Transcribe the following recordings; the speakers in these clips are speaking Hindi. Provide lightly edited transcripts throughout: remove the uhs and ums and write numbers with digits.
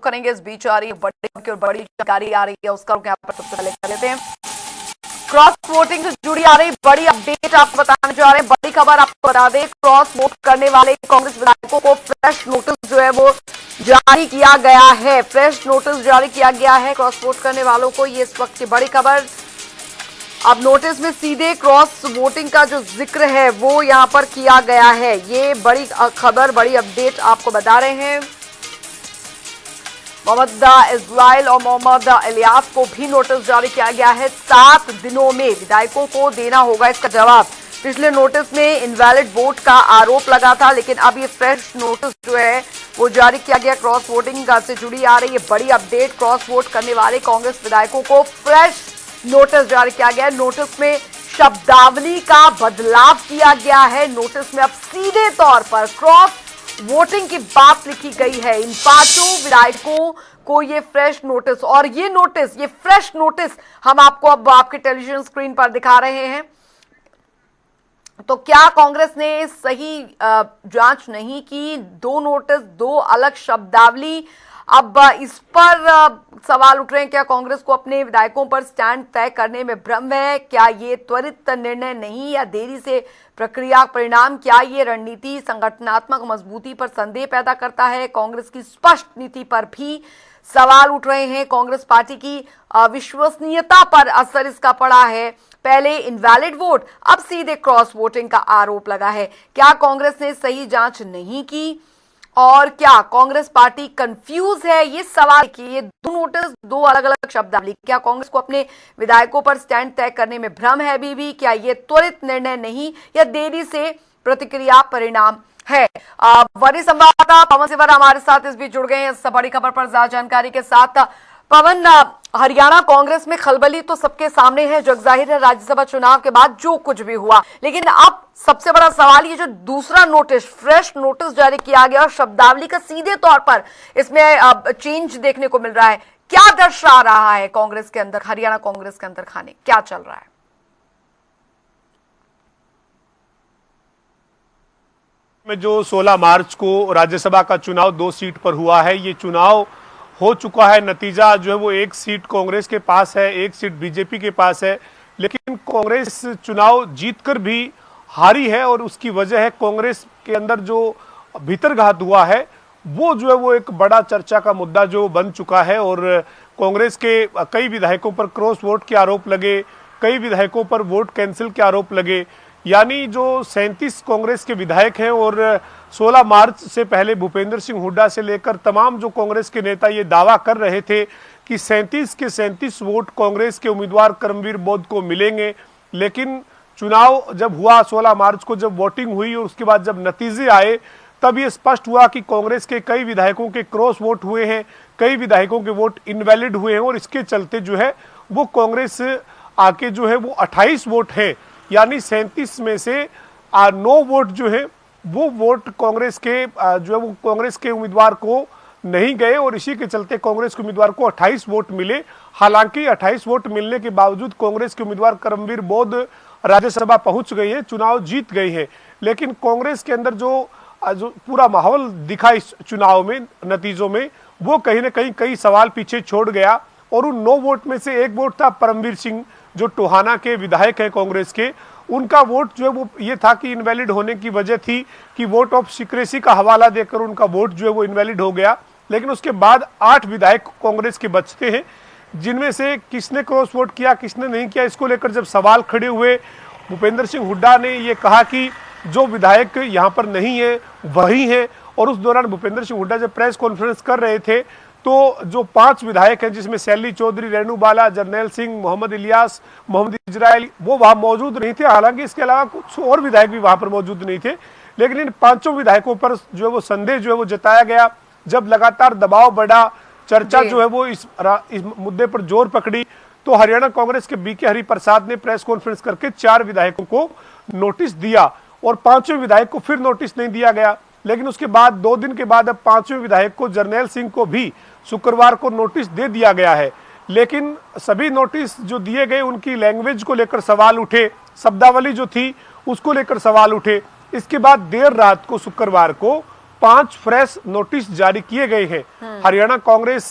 करेंगे। इस बीच आ रही बड़ी जानकारी आ रही है, उसका रुख यहाँ पर सबसे पहले कर लेते हैं। क्रॉस वोटिंग से जुड़ी आ रही बड़ी अपडेट आपको बताने जा रहे हैं। बड़ी खबर आपको बता दें, क्रॉस वोट करने वाले कांग्रेस विधायकों को फ्रेश नोटिस जो है वो जारी किया गया है। फ्रेश नोटिस जारी किया गया है क्रॉस वोट करने वालों को, ये इस वक्त की बड़ी खबर। अब नोटिस में सीधे क्रॉस वोटिंग का जो जिक्र है वो यहां पर किया गया है। ये बड़ी खबर, बड़ी अपडेट आपको बता रहे हैं। मोहम्मद इस्राइल और मोहम्मद इलियास को भी नोटिस जारी किया गया है। 7 दिनों में विधायकों को देना होगा इसका जवाब। पिछले नोटिस में इनवैलिड वोट का आरोप लगा था, लेकिन अब ये फ्रेश नोटिस जो है वो जारी किया गया। क्रॉस वोटिंग से जुड़ी आ रही है बड़ी अपडेट। क्रॉस वोट करने वाले कांग्रेस विधायकों को फ्रेश नोटिस जारी किया गया है। नोटिस में शब्दावली का बदलाव किया गया है। नोटिस में अब सीधे तौर पर क्रॉस वोटिंग की बात लिखी गई है। इन 5 विधायकों को ये फ्रेश नोटिस, और ये फ्रेश नोटिस हम आपको अब आपके टेलीविजन स्क्रीन पर दिखा रहे हैं। तो क्या कांग्रेस ने सही जांच नहीं की? 2 नोटिस, 2 अलग शब्दावली। अब इस पर सवाल उठ रहे हैं, क्या कांग्रेस को अपने विधायकों पर स्टैंड तय करने में भ्रम है? क्या ये त्वरित निर्णय नहीं या देरी से प्रक्रिया परिणाम? क्या ये रणनीति संगठनात्मक मजबूती पर संदेह पैदा करता है? कांग्रेस की स्पष्ट नीति पर भी सवाल उठ रहे हैं। कांग्रेस पार्टी की विश्वसनीयता पर असर इसका पड़ा है। पहले इनवैलिड वोट, अब सीधे क्रॉस वोटिंग का आरोप लगा है। क्या कांग्रेस ने सही जांच नहीं की और क्या कांग्रेस पार्टी कंफ्यूज है? ये सवाल कि ये 2 नोटिस, 2 अलग अलग शब्दावली, क्या कांग्रेस को अपने विधायकों पर स्टैंड तय करने में भ्रम है अभी भी? क्या ये त्वरित निर्णय नहीं या देरी से प्रतिक्रिया परिणाम है? वरिष्ठ संवाददाता पवन सिवर हमारे साथ इस बीच जुड़ गए हैं इस बड़ी खबर पर ज्यादा जानकारी के साथ। पवन, हरियाणा कांग्रेस में खलबली तो सबके सामने है, जो जाहिर है राज्यसभा चुनाव के बाद जो कुछ भी हुआ, लेकिन अब सबसे बड़ा सवाल ये जो दूसरा नोटिस, फ्रेश नोटिस जारी किया गया और शब्दावली का सीधे तौर पर इसमें चेंज देखने को मिल रहा है, क्या दर्शा रहा है कांग्रेस के अंदर, हरियाणा कांग्रेस के अंदर खाने क्या चल रहा है? में जो 16 मार्च को राज्यसभा का चुनाव 2 सीट पर हुआ है, ये चुनाव हो चुका है। नतीजा जो है वो 1 सीट कांग्रेस के पास है, 1 सीट बीजेपी के पास है, लेकिन कांग्रेस चुनाव जीतकर भी हारी है और उसकी वजह है कांग्रेस के अंदर जो भीतरघात हुआ है वो जो है वो एक बड़ा चर्चा का मुद्दा जो बन चुका है। और कांग्रेस के कई विधायकों पर क्रॉस वोट के आरोप लगे, कई विधायकों पर वोट कैंसिल के आरोप लगे। यानी जो 37 कांग्रेस के विधायक हैं और 16 मार्च से पहले भूपेंद्र सिंह हुड्डा से लेकर तमाम जो कांग्रेस के नेता ये दावा कर रहे थे कि 37 के 37 वोट कांग्रेस के उम्मीदवार कर्मवीर बौद्ध को मिलेंगे। लेकिन चुनाव जब हुआ 16 मार्च को, जब वोटिंग हुई और उसके बाद जब नतीजे आए, तब ये स्पष्ट हुआ कि कांग्रेस के कई विधायकों के क्रॉस वोट हुए हैं, कई विधायकों के वोट इनवैलिड हुए हैं और इसके चलते जो है वो कांग्रेस आके जो है वो 28 वोट है, यानी 37 में से 9 वोट जो है वो वोट कांग्रेस के जो है वो कांग्रेस के उम्मीदवार को नहीं गए और इसी के चलते कांग्रेस के उम्मीदवार को 28 वोट मिले। हालांकि 28 वोट मिलने के बावजूद कांग्रेस के उम्मीदवार कर्मवीर बौद्ध राज्यसभा पहुंच गई है, चुनाव जीत गई है। लेकिन कांग्रेस के अंदर जो पूरा माहौल दिखा इस चुनाव में, नतीजों में, वो कहीं ना कहीं कई सवाल पीछे छोड़ गया। और उन 9 वोट में से 1 वोट था परमवीर सिंह, जो टोहाना के विधायक हैं कांग्रेस के। उनका वोट जो है वो ये था कि इनवैलिड होने की वजह थी कि वोट ऑफ सीक्रेसी का हवाला देकर उनका वोट जो है वो इनवैलिड हो गया। लेकिन उसके बाद 8 विधायक कांग्रेस के बचते हैं, जिनमें से किसने क्रॉस वोट किया, किसने नहीं किया, इसको लेकर जब सवाल खड़े हुए, भूपेंद्र सिंह हुड्डा ने ये कहा कि जो विधायक यहाँ पर नहीं है वही है। और उस दौरान भूपेंद्र सिंह हुड्डा जब प्रेस कॉन्फ्रेंस कर रहे थे तो जो 5 विधायक हैं, जिसमें सैली चौधरी, रेणु बाला, जरनैल सिंह, मोहम्मद इलियास, मोहम्मद इजराइल, वो वहां मौजूद नहीं थे। हालांकि इसके अलावा कुछ और विधायक भी वहां पर मौजूद नहीं थे, लेकिन इन 5 विधायकों पर जो है वो संदेह जो है वो जताया गया। जब लगातार दबाव बढ़ा, चर्चा जो है वो इस मुद्दे पर जोर पकड़ी, तो हरियाणा कांग्रेस के बीके हरिप्रसाद ने प्रेस कॉन्फ्रेंस करके 4 विधायकों को नोटिस दिया और 5वें विधायक को फिर नोटिस नहीं दिया गया। लेकिन उसके बाद 2 दिन के बाद अब 5वें विधायक को, जरनैल सिंह को भी शुक्रवार को नोटिस दे दिया गया है। लेकिन सभी नोटिस जो दिए गए उनकी लैंग्वेज को लेकर सवाल उठे, शब्दावली जो थी उसको लेकर सवाल उठे। इसके बाद देर रात को, शुक्रवार को, 5 फ्रेश नोटिस जारी किए गए हैं। हरियाणा कांग्रेस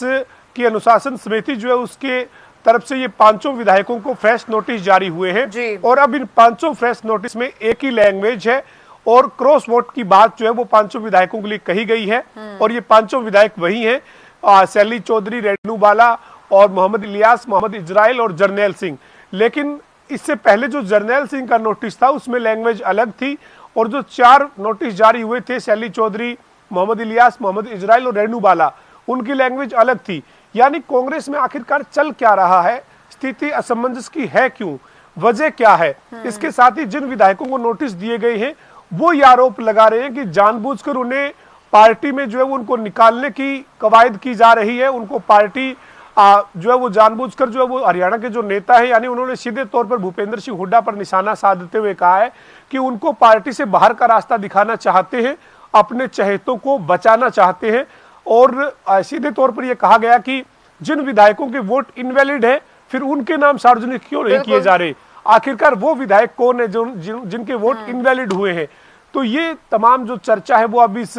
की अनुशासन समिति जो है उसके तरफ से ये 5 विधायकों को फ्रेश नोटिस जारी हुए हैं और अब इन 5 फ्रेश नोटिस में एक ही लैंग्वेज है और क्रॉस वोट की बात जो है वो 5 विधायकों के लिए कही गई है। और ये 5 विधायक वही हैं, शैली चौधरी, रेणु बाला और मोहम्मद इलियास, मोहम्मद इजराइल और जरनैल सिंह। लेकिन इससे पहले जो जरनैल सिंह का नोटिस था उसमें लैंग्वेज अलग थी और जो 4 नोटिस जारी हुए थे, शैली चौधरी, मोहम्मद इलियास, मोहम्मद इजराइल और रेणु बाला, उनकी लैंग्वेज अलग थी। यानी कांग्रेस में आखिरकार चल क्या रहा है, स्थिति असमंजस की है क्यों, वजह क्या है। इसके साथ ही जिन विधायकों को नोटिस दिए गए हैं वो ये आरोप लगा रहे हैं कि जानबूझकर उन्हें पार्टी में जो है वो उनको निकालने की कवायद की जा रही है। उनको पार्टी जो है वो जानबूझकर जो है वो हरियाणा के जो नेता है, यानी उन्होंने सीधे तौर पर भूपेंद्र सिंह हुड्डा पर निशाना साधते हुए कहा है कि उनको पार्टी से बाहर का रास्ता दिखाना चाहते हैं, अपने चहेतों को बचाना चाहते हैं। और सीधे तौर पर यह कहा गया कि जिन विधायकों के वोट इनवैलिड है फिर उनके नाम सार्वजनिक क्यों नहीं किए जा रहे, आखिरकार वो विधायक कौन है जिनके वोट इनवैलिड हुए हैं। तो ये तमाम जो चर्चा है वो अब इस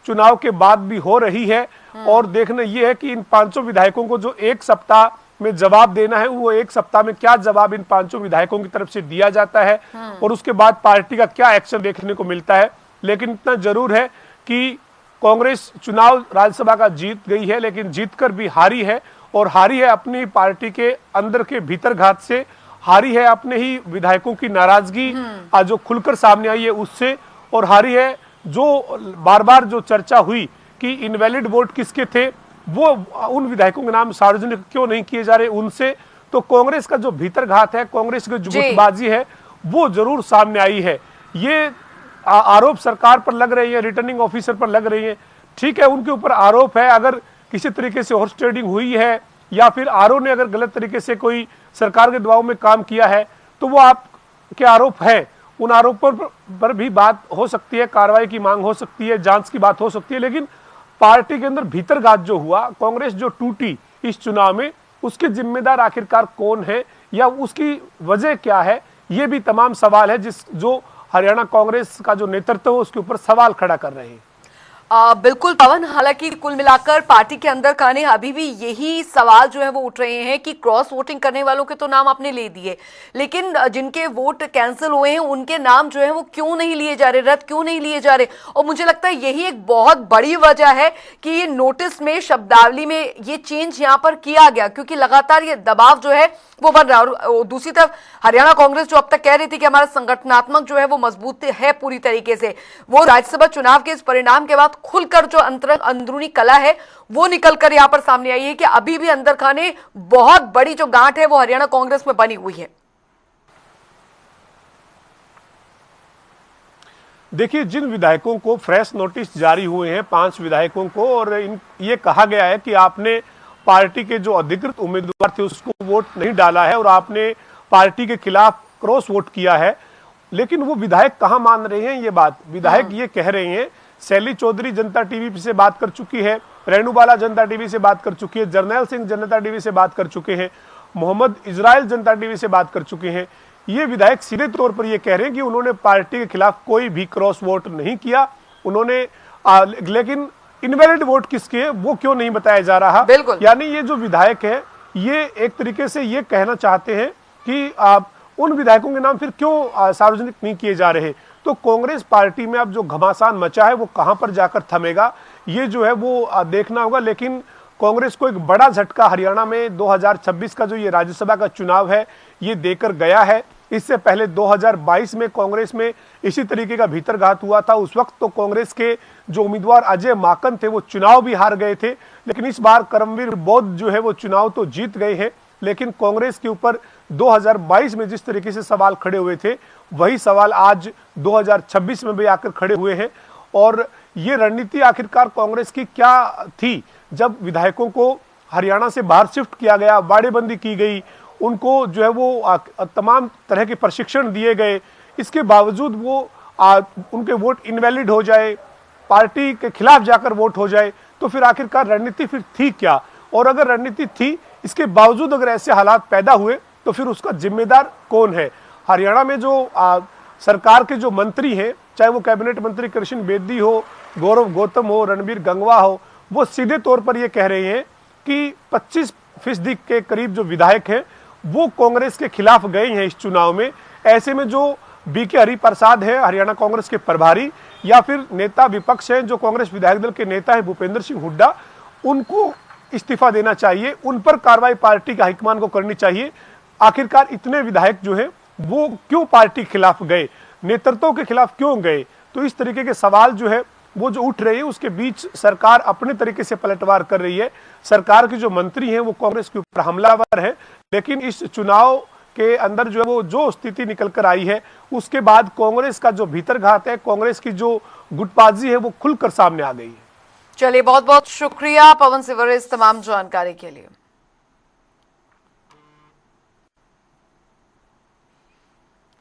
चुनाव के बाद भी हो रही है और देखना ये है कि इन 5 विधायकों को जो 1 सप्ताह में जवाब देना है वो 1 सप्ताह में क्या जवाब इन 5 विधायकों की तरफ से दिया जाता है और उसके बाद पार्टी का क्या एक्शन देखने को मिलता है। लेकिन इतना जरूर है कि कांग्रेस चुनाव राज्यसभा का जीत गई है, लेकिन जीतकर भी हारी है और हारी है अपनी पार्टी के अंदर के भीतरघात से, हारी है अपने ही विधायकों की नाराजगी जो खुलकर सामने आई है उससे, और हारी है जो बार बार जो चर्चा हुई कि इनवैलिड वोट किसके थे वो उन विधायकों के नाम सार्वजनिक क्यों नहीं किए जा रहे उनसे। तो कांग्रेस का जो भीतरघात है, कांग्रेस की जो गुटबाजी है वो जरूर सामने आई है। ये आरोप सरकार पर लग रही है, रिटर्निंग ऑफिसर पर लग रही है, ठीक है, उनके ऊपर आरोप है। अगर किसी तरीके से हॉर्स ट्रेडिंग हुई है या फिर आरओ ने अगर गलत तरीके से कोई सरकार के दबाव में काम किया है तो वो आपके आरोप है, उन आरोपों पर भी बात हो सकती है, कार्रवाई की मांग हो सकती है, जांच की बात हो सकती है। लेकिन पार्टी के अंदर भीतरघात जो हुआ, कांग्रेस जो टूटी इस चुनाव में, उसके जिम्मेदार आखिरकार कौन है या उसकी वजह क्या है, ये भी तमाम सवाल है जो हरियाणा कांग्रेस का जो नेतृत्व है उसके ऊपर सवाल खड़ा कर रहे हैं। बिल्कुल पवन, हालांकि कुल मिलाकर पार्टी के अंदर खाने अभी भी यही सवाल जो है वो उठ रहे हैं कि क्रॉस वोटिंग करने वालों के तो नाम आपने ले दिए, लेकिन जिनके वोट कैंसिल हुए हैं उनके नाम जो है वो क्यों नहीं लिए जा रहे, रद्द क्यों नहीं लिए जा रहे। और मुझे लगता है यही एक बहुत बड़ी वजह है कि ये नोटिस में, शब्दावली में ये चेंज यहाँ पर किया गया, क्योंकि लगातार ये दबाव जो है वो बन रहा है। और दूसरी तरफ हरियाणा कांग्रेस जो अब तक कह रही थी कि हमारा संगठनात्मक जो है वो मजबूत है पूरी तरीके से, वो राज्यसभा चुनाव के इस परिणाम के बाद खुलकर जो अंदरूनी कला है वो निकलकर यहां पर सामने आई है कि अभी भी अंदर खाने बहुत बड़ी जो गांठ है वो हरियाणा कांग्रेस में बनी हुई है। देखिए, जिन विधायकों को फ्रेश नोटिस जारी हुए हैं, 5 विधायकों को, और ये कहा गया है कि आपने पार्टी के जो अधिकृत उम्मीदवार थे उसको वोट नहीं डाला है और आपने पार्टी के खिलाफ क्रॉस वोट किया है, लेकिन वो विधायक कहां मान रहे हैं ये बात। विधायक ये कह रहे हैं, शैली चौधरी जनता टीवी से बात कर चुकी है, रेणु बाला जनता टीवी से बात कर चुकी है, जरनैल सिंह जनता टीवी से बात कर चुके हैं, मोहम्मद इजराइल जनता टीवी से बात कर चुके हैं। ये विधायक सीधे तौर पर ये कह रहे हैं कि उन्होंने पार्टी के खिलाफ कोई भी क्रॉस वोट नहीं किया, उन्होंने लेकिन इनवैलिड वोट किसके है वो क्यों नहीं बताया जा रहा। यानी ये जो विधायक है ये एक तरीके से ये कहना चाहते हैं कि उन विधायकों के नाम फिर क्यों सार्वजनिक नहीं किए जा रहे। तो कांग्रेस पार्टी में अब जो घमासान मचा है वो कहां पर जाकर थमेगा ये जो है वो देखना होगा। लेकिन कांग्रेस को एक बड़ा झटका हरियाणा में 2026 का जो ये राज्यसभा का चुनाव है ये देकर गया है। इससे पहले 2022 में कांग्रेस में इसी तरीके का भीतरघात हुआ था। उस वक्त तो कांग्रेस के जो उम्मीदवार अजय माकन थे वो चुनाव भी हार गए थे, लेकिन इस बार करमवीर बौद्ध जो है वो चुनाव तो जीत गए हैं। लेकिन कांग्रेस के ऊपर 2022 में जिस तरीके से सवाल खड़े हुए थे वही सवाल आज 2026 में भी आकर खड़े हुए हैं। और ये रणनीति आखिरकार कांग्रेस की क्या थी, जब विधायकों को हरियाणा से बाहर शिफ्ट किया गया, बाड़ेबंदी की गई, उनको जो है वो तमाम तरह के प्रशिक्षण दिए गए, इसके बावजूद वो उनके वोट इनवैलिड हो जाए, पार्टी के खिलाफ जाकर वोट हो जाए, तो फिर आखिरकार रणनीति फिर थी क्या। और अगर रणनीति थी, इसके बावजूद अगर ऐसे हालात पैदा हुए तो फिर उसका जिम्मेदार कौन है। हरियाणा में जो सरकार के जो मंत्री हैं, चाहे वो कैबिनेट मंत्री कृष्ण बेदी हो, गौरव गौतम हो, रणबीर गंगवा हो, वो सीधे तौर पर ये कह रहे हैं कि 25% के करीब जो विधायक हैं वो कांग्रेस के खिलाफ गए हैं इस चुनाव में। ऐसे में जो बीके हरिप्रसाद है, हरियाणा कांग्रेस के प्रभारी, या फिर नेता विपक्ष हैं जो कांग्रेस विधायक दल के नेता है भूपेंद्र सिंह हुड्डा, उनको इस्तीफा देना चाहिए, उन पर कार्रवाई पार्टी के हाईकमान को करनी चाहिए। आखिरकार इतने विधायक जो है वो क्यों पार्टी के खिलाफ गए, नेतृत्व के खिलाफ क्यों गए? तो इस तरीके के सवाल जो है वो जो उठ रहे हैं, उसके बीच सरकार अपने तरीके से पलटवार कर रही है। सरकार के जो मंत्री हैं वो कांग्रेस के ऊपर हमलावर है, लेकिन इस चुनाव के अंदर जो है वो जो स्थिति निकल कर आई है उसके बाद कांग्रेस का जो भीतरघात है, कांग्रेस की जो गुटबाजी है वो खुलकर सामने आ गई है। चलिए, बहुत बहुत शुक्रिया पवन सिवर इस तमाम जानकारी के लिए।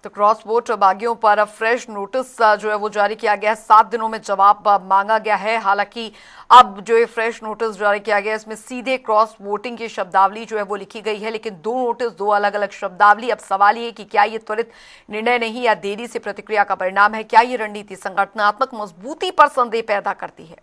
तो क्रॉस वोट बागियों पर अब फ्रेश नोटिस जो है वो जारी किया गया है। 7 दिनों में जवाब मांगा गया है। हालांकि अब जो ये फ्रेश नोटिस जारी किया गया है इसमें सीधे क्रॉस वोटिंग की शब्दावली जो है वो लिखी गई है, लेकिन 2 नोटिस, 2 अलग अलग शब्दावली। अब सवाल ये कि क्या ये त्वरित निर्णय नहीं या देरी से प्रतिक्रिया का परिणाम है? क्या ये रणनीति संगठनात्मक मजबूती पर संदेह पैदा करती है?